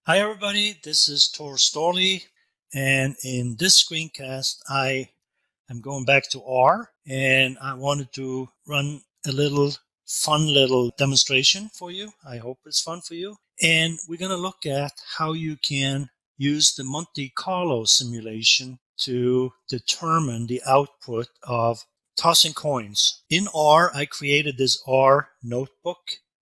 Hi everybody, this is Tor Storley, and in this screencast I am going back to R, and I wanted to run a fun little demonstration for you. I hope it's fun for you. And we're going to look at how you can use the Monte Carlo simulation to determine the output of tossing coins. In R, I created this R notebook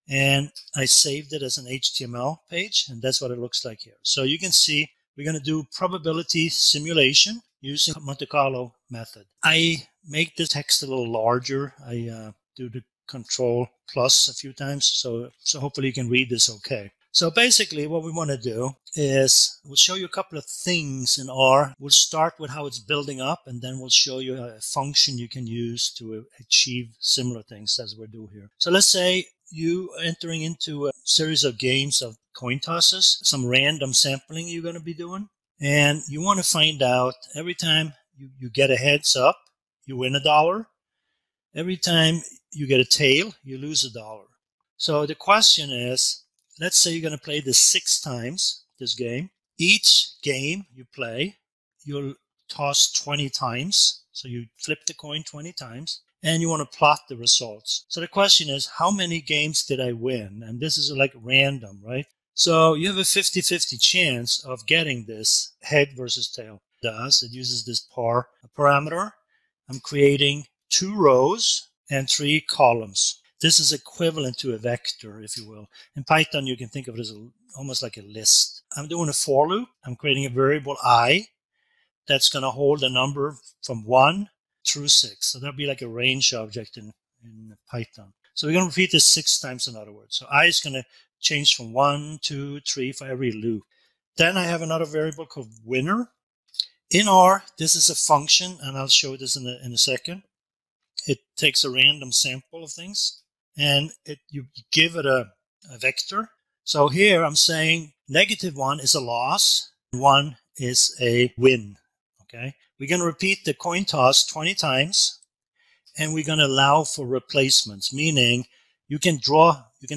and I saved it as an HTML page, and that's what it looks like here. So you can see we're going to do probability simulation using Monte Carlo method. I make the text a little larger. I do the Control plus a few times, so hopefully you can read this okay. So basically what we want to do is we'll show you a couple of things in R. We'll start with how it's building up, and then we'll show you a function you can use to achieve similar things as we do here. So let's say you are entering into a series of games of coin tosses, some random sampling you're going to be doing, and you want to find out every time you get a heads up, you win $1. Every time you get a tail, you lose $1. So the question is, let's say you're going to play this 6 times, this game. Each game you play, you'll toss 20 times. So you flip the coin 20 times, and you want to plot the results. So the question is, how many games did I win? And this is like random, right? So you have a 50-50 chance of getting this head versus tail. It uses this par parameter. I'm creating 2 rows and 3 columns. This is equivalent to a vector, if you will. In Python, you can think of it as almost like a list. I'm doing a for loop. I'm creating a variable I that's going to hold a number from 1 through 6. So that'll be like a range object in Python. So we're going to repeat this 6 times, in other words. So I is going to change from 1, 2, 3 for every loop. Then I have another variable called winner. In R, this is a function, and I'll show this in a second. It takes a random sample of things, and you give it a vector. So here I'm saying -1 is a loss, 1 is a win. Okay, we're going to repeat the coin toss 20 times, and we're going to allow for replacements, meaning you can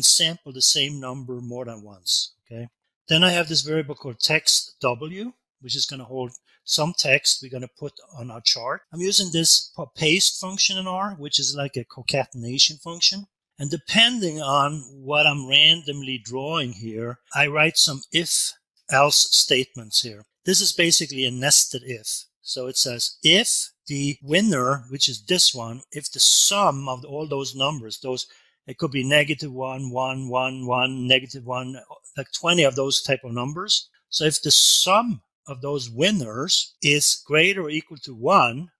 sample the same number more than once. Okay, then I have this variable called text W, which is going to hold some text we're going to put on our chart. I'm using this paste function in R, which is like a concatenation function. And depending on what I'm randomly drawing here, I write some if-else statements here. This is basically a nested if. So it says if the winner, which is this one, if the sum of all those numbers, it could be -1, 1, 1, 1, -1, like 20 of those type of numbers. So if the sum of those winners is greater or equal to 1,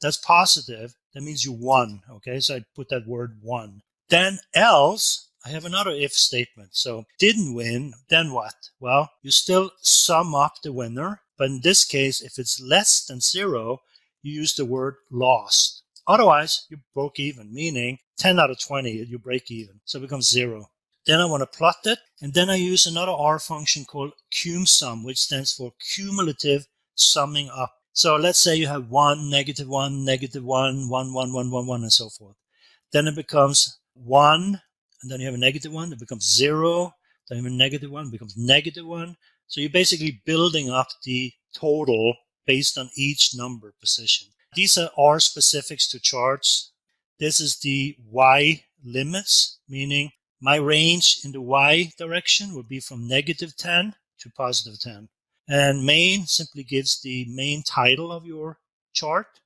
that's positive. That means you won. Okay, so I put that word won. Then else, I have another if statement. So didn't win, then what? Well, you still sum up the winner, but in this case, if it's less than 0, you use the word lost. Otherwise, you broke even, meaning 10 out of 20, you break even. So it becomes 0. Then I want to plot it, and then I use another R function called cumSum, which stands for cumulative summing up. So let's say you have 1, -1, -1, 1, 1, 1, 1, 1, and so forth. Then it becomes 1, and then you have a -1, it becomes 0, then you have a -1, it becomes -1. So you're basically building up the total based on each number position. These are R specifics to charts. This is the Y limits, meaning my range in the Y direction would be from -10 to +10. And main simply gives the main title of your chart.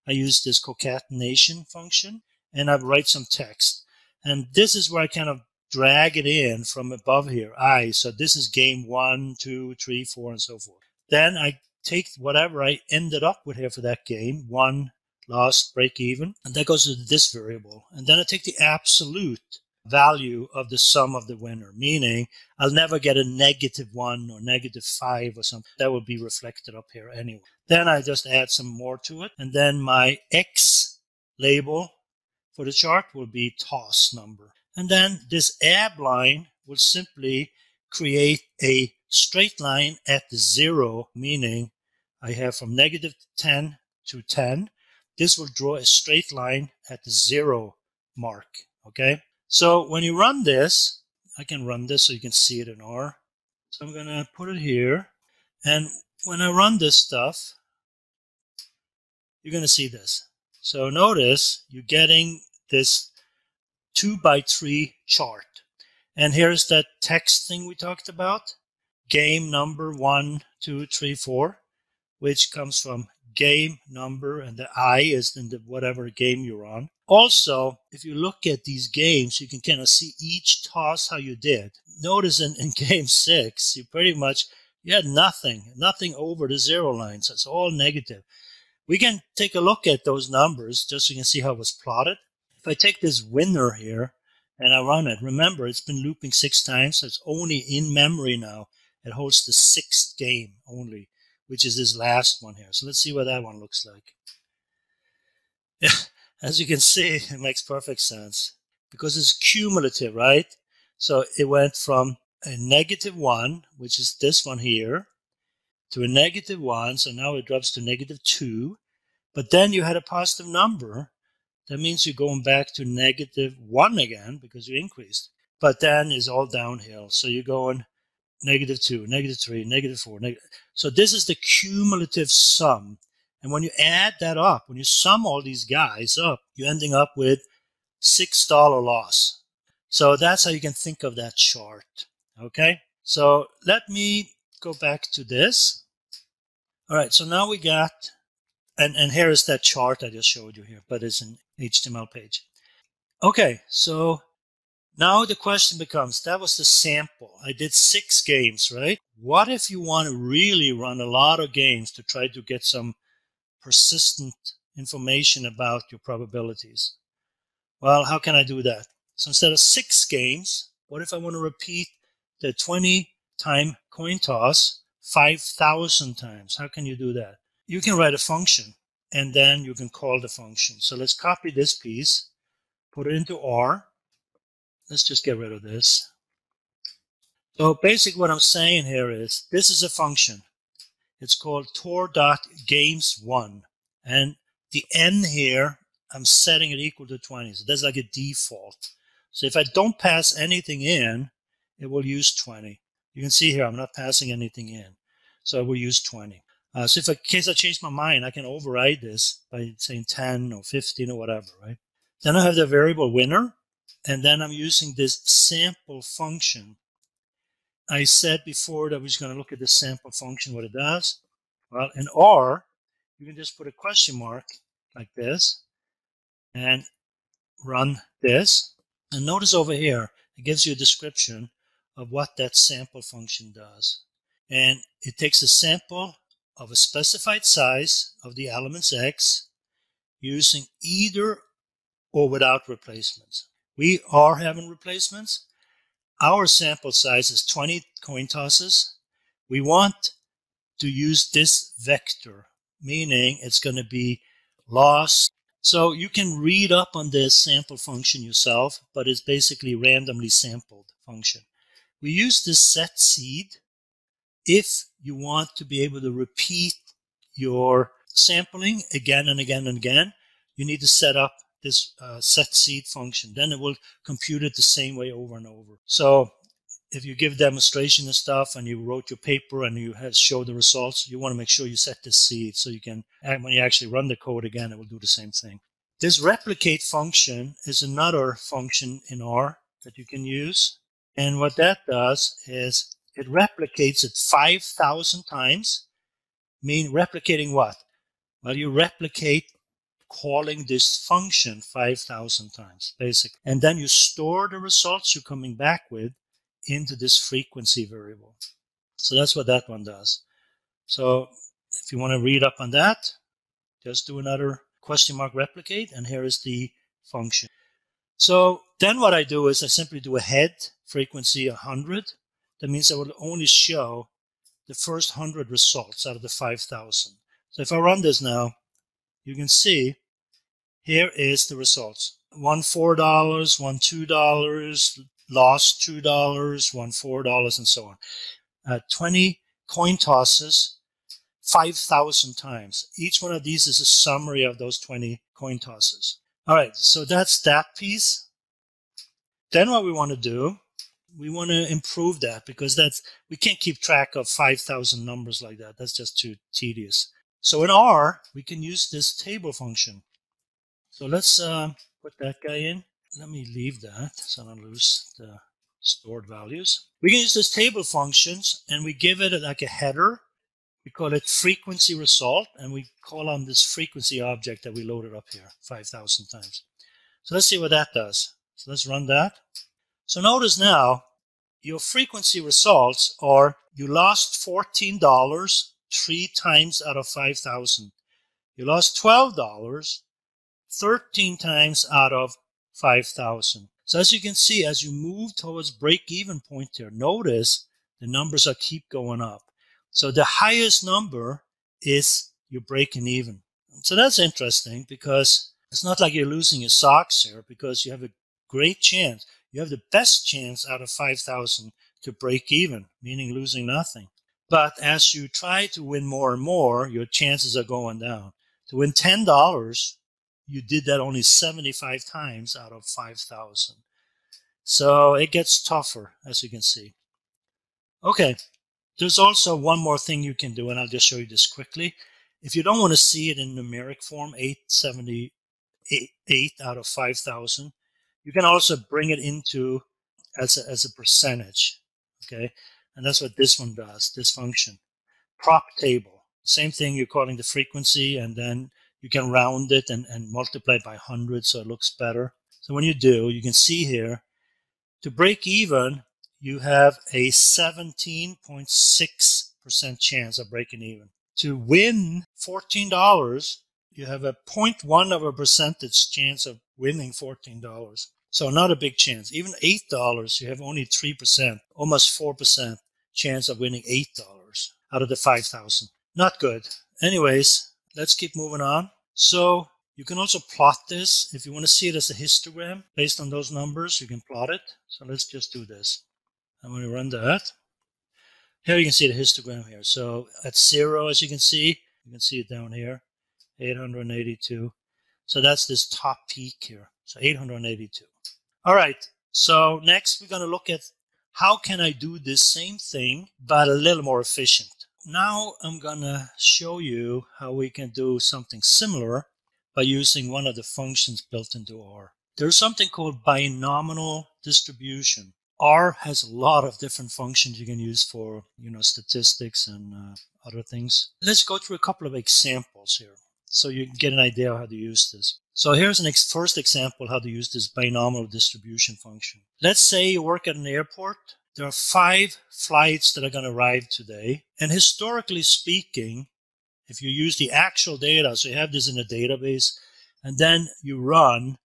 I use this concatenation function, and I write some text. And this is where I kind of drag it in from above here, so this is game 1, 2, 3, 4, and so forth. Then I take whatever I ended up with here for that game, 1, lost, break even, and that goes to this variable. And then I take the absolute value of the sum of the winner, meaning I'll never get a -1 or -5 or something. That will be reflected up here anyway. Then I just add some more to it, and then my X label for the chart will be toss number. And then this ab line will simply create a straight line at the 0, meaning I have from -10 to 10. This will draw a straight line at the 0 mark. Okay. So when you run this, I can run this so you can see it in R. So I'm going to put it here. And when I run this stuff, you're going to see this. So notice you're getting this 2x3 chart. And here's that text thing we talked about. Game number 1, 2, 3, 4, which comes from game number, and the I is in the whatever game you're on. Also, if you look at these games, you can kind of see each toss how you did. Notice in game 6, you had nothing over the 0 line, so it's all negative. We can take a look at those numbers just so you can see how it was plotted. If I take this winner here and I run it, remember it's been looping 6 times, so it's only in memory now. It holds the 6th game only, which is this last one here. So let's see what that one looks like. As you can see, it makes perfect sense because it's cumulative, right? So it went from a -1, which is this one here, to a -1. So now it drops to -2. But then you had a positive number. That means you're going back to -1 again because you increased. But then it's all downhill. So you're going -2, -3, -4. So this is the cumulative sum. And when you add that up, when you sum all these guys up, you're ending up with $6 loss. So that's how you can think of that chart. Okay? So let me go back to this. All right, so now we got, and here is that chart I just showed you here, but it's an HTML page. Okay, so now the question becomes, that was the sample. I did 6 games, right? What if you want to really run a lot of games to try to get some persistent information about your probabilities? Well, how can I do that? So instead of 6 games, what if I want to repeat the 20-time coin toss 5,000 times? How can you do that? You can write a function, and then you can call the function. So let's copy this piece, put it into R. Let's just get rid of this. So basically what I'm saying here is, this is a function. It's called tor.games1. And the n here, I'm setting it equal to 20. So that's like a default. So if I don't pass anything in, it will use 20. You can see here, I'm not passing anything in. So it will use 20. So if in case I change my mind, I can override this by saying 10 or 15 or whatever, right? Then I have the variable winner. And then I'm using this sample function. I said before that we was going to look at the sample function, what it does. Well, in R, you can just put a question mark like this and run this. And notice over here, it gives you a description of what that sample function does. And it takes a sample of a specified size of the elements X using either or without replacements. We are having replacements. Our sample size is 20 coin tosses. We want to use this vector, meaning it's going to be loss. So you can read up on this sample function yourself, but it's basically randomly sampled function. We use this set seed if you want to be able to repeat your sampling again and again and again. You need to set up this set seed function. Then it will compute it the same way over and over. So if you give demonstration and stuff and you wrote your paper and you have show the results, you want to make sure you set this seed so you can, when you actually run the code again, it will do the same thing. This replicate function is another function in R that you can use. And what that does is it replicates it 5,000 times. Replicating what? Well, you replicate calling this function 5,000 times, basically. And then you store the results you're coming back with into this frequency variable. So that's what that one does. So if you want to read up on that, just do another question mark replicate, and here is the function. So then what I do is I simply do a head frequency 100. That means I will only show the first 100 results out of the 5,000. So if I run this now, you can see here is the results. One $4, one $2, lost $2, won $4, and so on. 20 coin tosses, 5,000 times. Each one of these is a summary of those 20 coin tosses. All right, so that's that piece. Then what we want to do we want to improve that because we can't keep track of 5,000 numbers like that. That's just too tedious. So in R, we can use this table function. So let's put that guy in. Let me leave that so I don't lose the stored values. We can use this table functions and we give it like a header. We call it frequency result, and we call on this frequency object that we loaded up here 5,000 times. So let's see what that does. So let's run that. So notice now, your frequency results are you lost $14 3 times out of 5,000. You lost $12 13 times out of 5,000. So as you can see, as you move towards break-even point here, notice the numbers are keep going up. So the highest number is you're breaking even. So that's interesting because it's not like you're losing your socks here because you have a great chance. You have the best chance out of 5,000 to break even, meaning losing nothing. But as you try to win more and more, your chances are going down. To win $10, you did that only 75 times out of 5,000. So it gets tougher, as you can see. Okay, there's also one more thing you can do, and I'll just show you this quickly. If you don't want to see it in numeric form, 878 out of 5,000, you can also bring it into as a percentage, okay? And that's what this one does, this function. Prop table. Same thing, you're calling the frequency, and then you can round it and multiply it by 100 so it looks better. So when you do, you can see here, to break even, you have a 17.6% chance of breaking even. To win $14, you have a 0.1% chance of winning $14. So not a big chance. Even $8, you have only 3%, almost 4% chance of winning $8 out of the 5,000. Not good. Anyways, let's keep moving on. So you can also plot this. If you want to see it as a histogram based on those numbers, you can plot it. So let's just do this. I'm going to run that. Here you can see the histogram here. So at 0, as you can see it down here, 882. So that's this top peak here. So 882. All right. So next we're going to look at how can I do this same thing, but a little more efficient. Now I'm going to show you how we can do something similar by using one of the functions built into R. There's something called binomial distribution. R has a lot of different functions you can use for, statistics and other things. Let's go through a couple of examples here so you can get an idea of how to use this. So here's an first example how to use this binomial distribution function. Let's say you work at an airport. There are 5 flights that are going to arrive today. And historically speaking, if you use the actual data, so you have this in a database, and then you run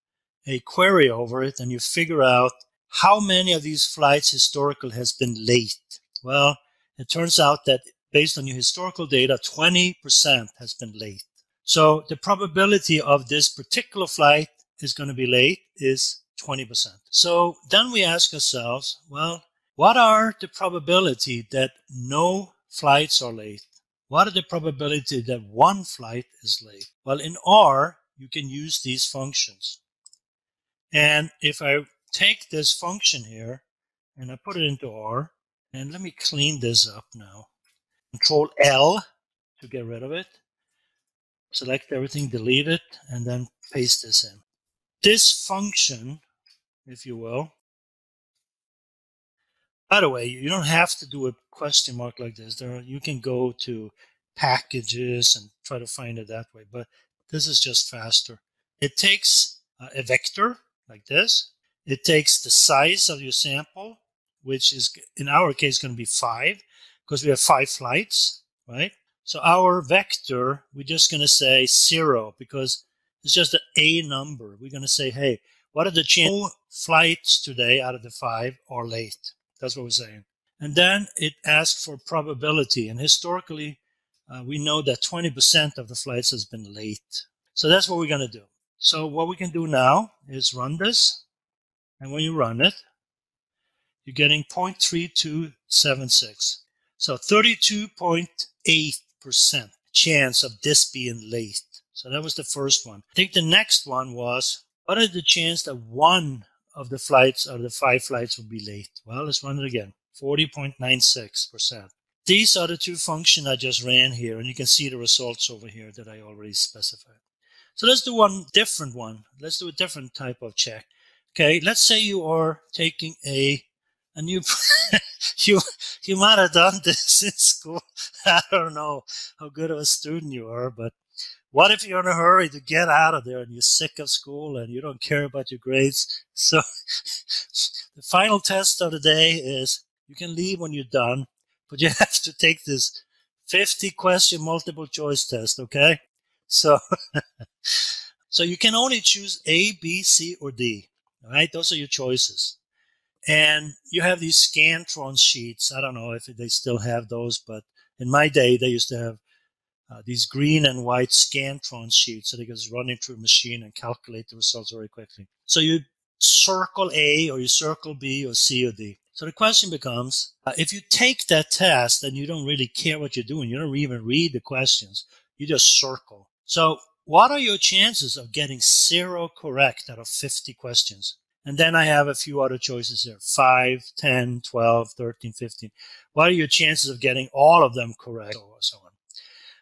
a query over it and you figure out how many of these flights historical has been late. Well, it turns out that based on your historical data, 20% has been late. So the probability of this particular flight is going to be late is 20%. So then we ask ourselves, well, what are the probability that no flights are late? What are the probability that one flight is late? Well, in R, you can use these functions. And if I take this function here and I put it into R, and let me clean this up now. Control L to get rid of it. Select everything, delete it, and then paste this in. This function, if you will, by the way, you don't have to do a question mark like this. You can go to packages and try to find it that way, but this is just faster. It takes a vector like this. It takes the size of your sample, which is in our case going to be 5 because we have 5 flights, right? So our vector, we're just going to say 0 because it's just an A number. We're going to say, hey, what are the chances no flights today out of the 5 are late? That's what we're saying. And then it asks for probability. And historically, we know that 20% of the flights has been late. So that's what we're going to do. So what we can do now is run this. And when you run it, you're getting 0.3276. So 32.8% chance of this being late. So that was the first one. I think the next one was, what are the chance that one of the flights or the 5 flights will be late. Well, let's run it again. 40.96%. These are the two functions I just ran here, and you can see the results over here that I already specified. So let's do one different one. Let's do a different type of check. Okay, let's say you are taking a new you might have done this in school. I don't know how good of a student you are, but what if you're in a hurry to get out of there and you're sick of school and you don't care about your grades? So the final test of the day is you can leave when you're done, but you have to take this 50-question multiple choice test, okay? So you can only choose A, B, C, or D, all right? Those are your choices. And you have these Scantron sheets. I don't know if they still have those, but in my day, they used to have these green and white Scantron sheets, so they could just run it through a machine and calculate the results very quickly. So you circle A, or you circle B, or C, or D. So the question becomes, if you take that test and you don't really care what you're doing, you don't even read the questions, you just circle. So what are your chances of getting 0 correct out of 50 questions? And then I have a few other choices here, 5, 10, 12, 13, 15. What are your chances of getting all of them correct, or so on?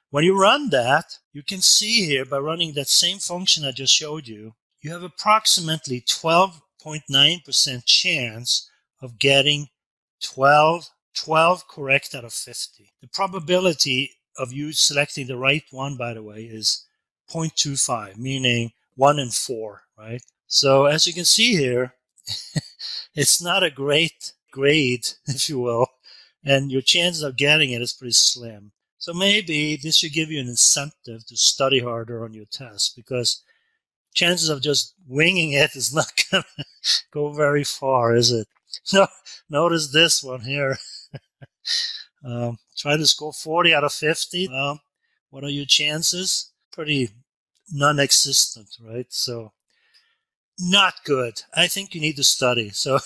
When you run that, you can see here by running that same function I just showed you, you have approximately 12.9% chance of getting 12 correct out of 50. The probability of you selecting the right one, by the way, is 0.25, meaning 1 in 4, right? So as you can see here, it's not a great grade, if you will, and your chances of getting it is pretty slim. So maybe this should give you an incentive to study harder on your test, because chances of just winging it is not going to go very far, is it? No, notice this one here. Try to score 40 out of 50. What are your chances? Pretty non-existent, right? So not good. I think you need to study. So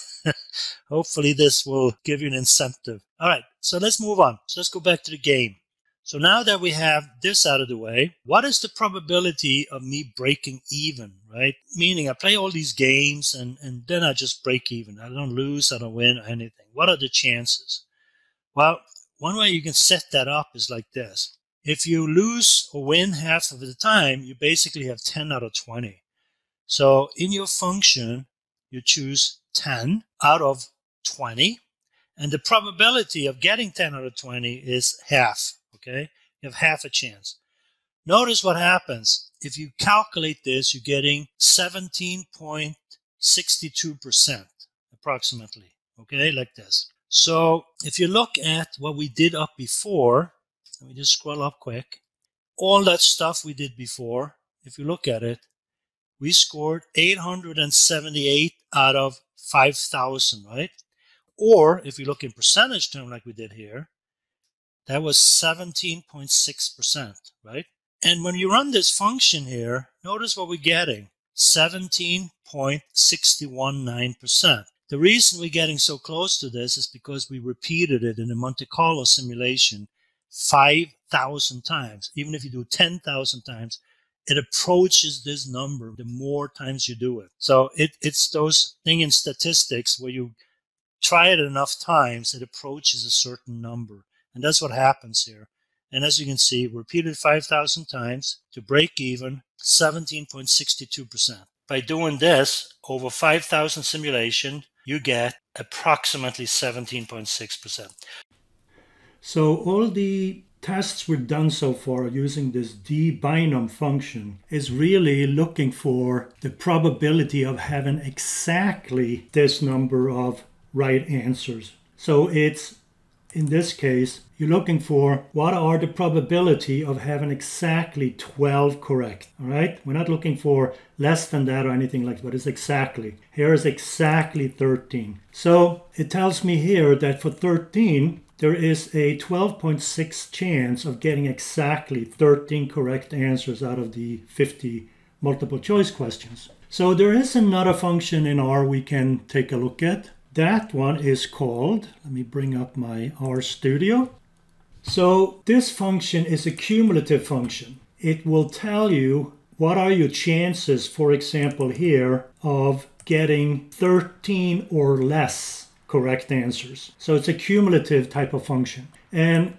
hopefully this will give you an incentive. All right, so let's move on. So let's go back to the game. So now that we have this out of the way, what is the probability of me breaking even, right? Meaning I play all these games and then I just break even. I don't lose, I don't win, or anything. What are the chances? Well, one way you can set that up is like this. If you lose or win half of the time, you basically have 10 out of 20. So in your function, you choose 10 out of 20, and the probability of getting 10 out of 20 is half, okay? You have half a chance. Notice what happens. If you calculate this, you're getting 17.62% approximately, okay, like this. So if you look at what we did up before, let me just scroll up quick. All that stuff we did before, if you look at it, we scored 878 out of 5,000, right? Or if you look in percentage term like we did here, that was 17.6%, right? And when you run this function here, notice what we're getting, 17.619%. The reason we're getting so close to this is because we repeated it in the Monte Carlo simulation 5,000 times. Even if you do 10,000 times, it approaches this number the more times you do it. So it's those things in statistics where you try it enough times, it approaches a certain number. And that's what happens here. And as you can see, repeated 5,000 times to break even, 17.62%. By doing this over 5,000 simulation, you get approximately 17.6%. So all the tests we've done so far using this dbinom function is really looking for the probability of having exactly this number of right answers. So it's, in this case, you're looking for what are the probability of having exactly 12 correct, all right? We're not looking for less than that or anything like that, but it's exactly. Here is exactly 13. So it tells me here that for 13, there is a 12.6 chance of getting exactly 13 correct answers out of the 50 multiple choice questions. So there is another function in R we can take a look at. That one is called, let me bring up my R Studio. So this function is a cumulative function. It will tell you what are your chances, for example here, of getting 13 or less correct answers. So it's a cumulative type of function. And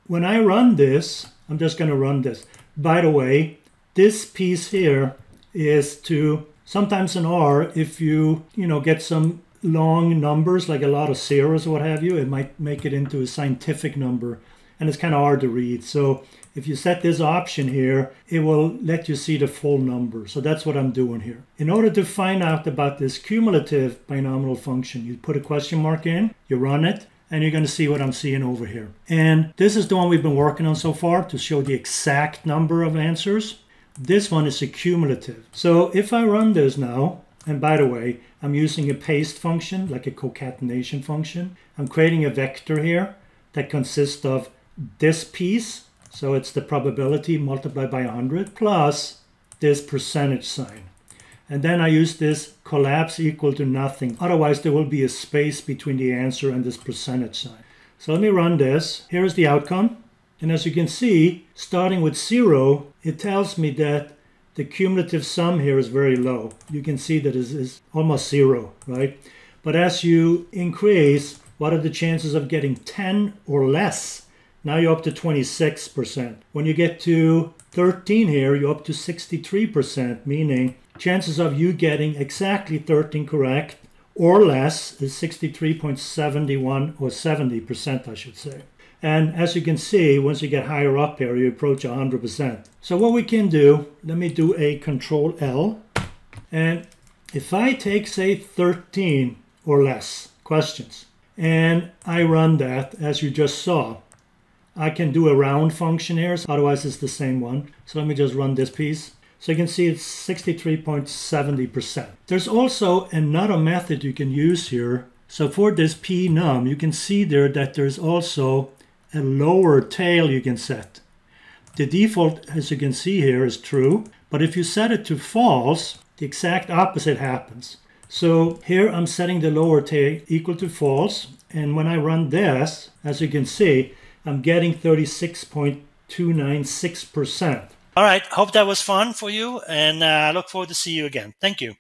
when I run this, I'm just going to run this. By the way, this piece here is to sometimes in R, if you get some long numbers, like a lot of zeros or what have you, it might make it into a scientific number, and it's kind of hard to read. So if you set this option here, it will let you see the full number. So that's what I'm doing here. In order to find out about this cumulative binomial function, you put a question mark in, you run it, and you're going to see what I'm seeing over here. And this is the one we've been working on so far to show the exact number of answers. This one is a cumulative. So if I run this now, and by the way, I'm using a paste function, like a concatenation function. I'm creating a vector here that consists of this piece, so it's the probability multiplied by 100, plus this percentage sign. And then I use this collapse equal to nothing. Otherwise, there will be a space between the answer and this percentage sign. So let me run this. Here's the outcome. And as you can see, starting with 0, it tells me that the cumulative sum here is very low. You can see that it is almost 0, right? But as you increase, what are the chances of getting 10 or less? Now you're up to 26%. When you get to 13 here, you're up to 63%, meaning chances of you getting exactly 13 correct or less is 63.71 or 70%, I should say. And as you can see, once you get higher up here, you approach 100%. So what we can do, let me do a Control L. And if I take, say, 13 or less questions, and I run that, as you just saw, I can do a round function here, otherwise it's the same one. So let me just run this piece. So you can see it's 63.70%. There's also another method you can use here. So for this pnum, you can see there that there's also a lower tail you can set. The default, as you can see here, is true, but if you set it to false, the exact opposite happens. So here I'm setting the lower tail equal to false, and when I run this, as you can see, I'm getting 36.296%. All right, hope that was fun for you, and I look forward to see you again. Thank you.